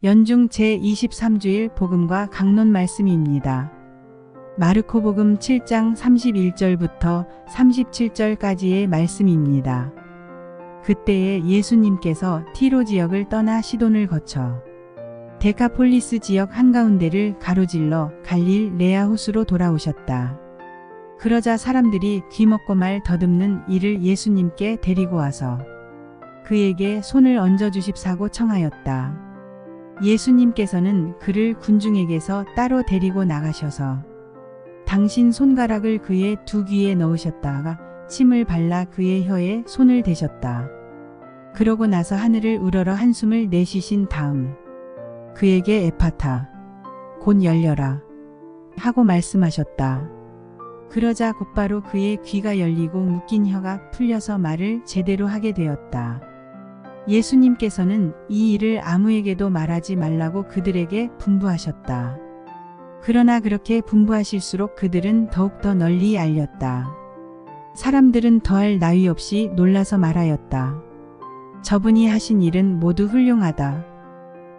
연중 제23주일 복음과 강론 말씀입니다. 마르코복음 7장 31절부터 37절까지의 말씀입니다. 그때에 예수님께서 티로 지역을 떠나 시돈을 거쳐 데카폴리스 지역 한가운데를 가로질러 갈릴레아 호수로 돌아오셨다. 그러자 사람들이 귀먹고 말 더듬는 이를 예수님께 데리고 와서 그에게 손을 얹어주십사고 청하였다. 예수님께서는 그를 군중에게서 따로 데리고 나가셔서 당신 손가락을 그의 두 귀에 넣으셨다가 침을 발라 그의 혀에 손을 대셨다. 그러고 나서 하늘을 우러러 한숨을 내쉬신 다음 그에게 에파타, 곧 열려라 하고 말씀하셨다. 그러자 곧바로 그의 귀가 열리고 묶인 혀가 풀려서 말을 제대로 하게 되었다. 예수님께서는 이 일을 아무에게도 말하지 말라고 그들에게 분부하셨다. 그러나 그렇게 분부하실수록 그들은 더욱더 널리 알렸다. 사람들은 더할 나위 없이 놀라서 말하였다. 저분이 하신 일은 모두 훌륭하다.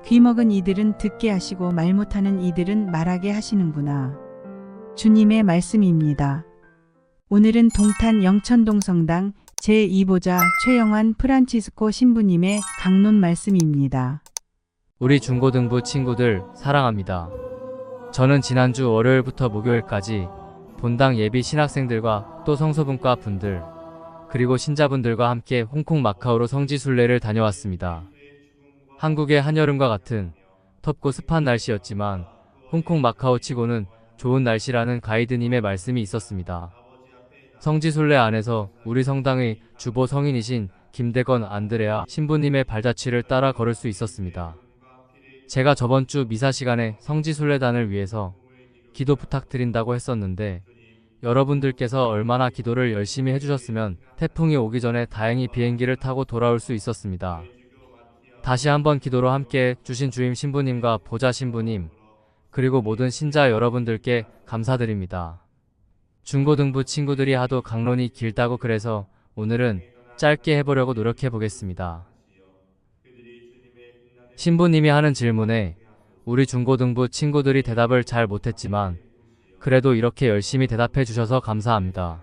귀먹은 이들은 듣게 하시고 말 못하는 이들은 말하게 하시는구나. 주님의 말씀입니다. 오늘은 동탄 영천동 성당 제2보자 최영환 프란치스코 신부님의 강론 말씀입니다. 우리 중고등부 친구들 사랑합니다. 저는 지난주 월요일부터 목요일까지 본당 예비 신학생들과 또 성서분과 분들 그리고 신자분들과 함께 홍콩 마카오로 성지순례를 다녀왔습니다. 한국의 한여름과 같은 덥고 습한 날씨였지만 홍콩 마카오 치고는 좋은 날씨라는 가이드님의 말씀이 있었습니다. 성지순례 안에서 우리 성당의 주보 성인이신 김대건 안드레아 신부님의 발자취를 따라 걸을 수 있었습니다. 제가 저번 주 미사 시간에 성지순례단을 위해서 기도 부탁드린다고 했었는데 여러분들께서 얼마나 기도를 열심히 해주셨으면 태풍이 오기 전에 다행히 비행기를 타고 돌아올 수 있었습니다. 다시 한번 기도로 함께 주신 주임 신부님과 보좌 신부님 그리고 모든 신자 여러분들께 감사드립니다. 중고등부 친구들이 하도 강론이 길다고 그래서 오늘은 짧게 해보려고 노력해 보겠습니다. 신부님이 하는 질문에 우리 중고등부 친구들이 대답을 잘 못했지만 그래도 이렇게 열심히 대답해 주셔서 감사합니다.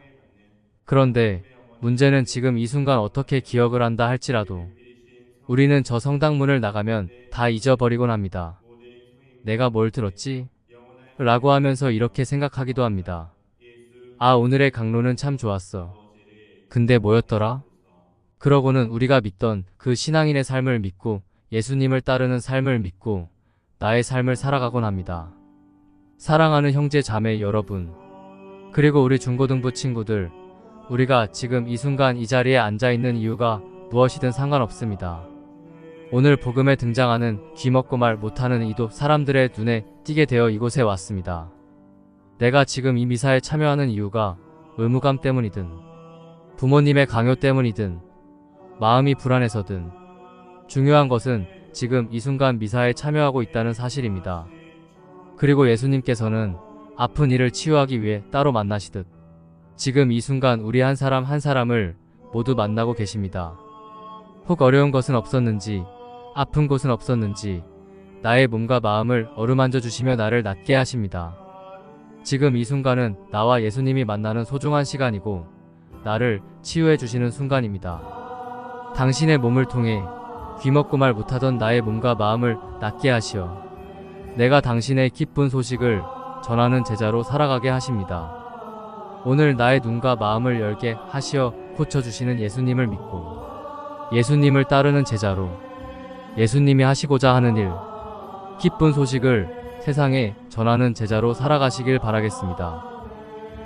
그런데 문제는 지금 이 순간 어떻게 기억을 한다 할지라도 우리는 저 성당문을 나가면 다 잊어버리곤 합니다. 내가 뭘 들었지? 라고 하면서 이렇게 생각하기도 합니다. 아, 오늘의 강론은 참 좋았어. 근데 뭐였더라? 그러고는 우리가 믿던 그 신앙인의 삶을 믿고 예수님을 따르는 삶을 믿고 나의 삶을 살아가곤 합니다. 사랑하는 형제 자매 여러분, 그리고 우리 중고등부 친구들, 우리가 지금 이 순간 이 자리에 앉아있는 이유가 무엇이든 상관없습니다. 오늘 복음에 등장하는 귀먹고 말 못하는 이도 사람들의 눈에 띄게 되어 이곳에 왔습니다. 내가 지금 이 미사에 참여하는 이유가 의무감 때문이든 부모님의 강요 때문이든 마음이 불안해서든 중요한 것은 지금 이 순간 미사에 참여하고 있다는 사실입니다. 그리고 예수님께서는 아픈 이를 치유하기 위해 따로 만나시듯 지금 이 순간 우리 한 사람 한 사람을 모두 만나고 계십니다. 혹 어려운 것은 없었는지 아픈 곳은 없었는지 나의 몸과 마음을 어루만져 주시며 나를 낫게 하십니다. 지금 이 순간은 나와 예수님이 만나는 소중한 시간이고 나를 치유해 주시는 순간입니다. 당신의 몸을 통해 귀먹고 말 못하던 나의 몸과 마음을 낫게 하시어 내가 당신의 기쁜 소식을 전하는 제자로 살아가게 하십니다. 오늘 나의 눈과 마음을 열게 하시어 고쳐주시는 예수님을 믿고 예수님을 따르는 제자로 예수님이 하시고자 하는 일, 기쁜 소식을 세상에 전하는 제자로 살아가시길 바라겠습니다.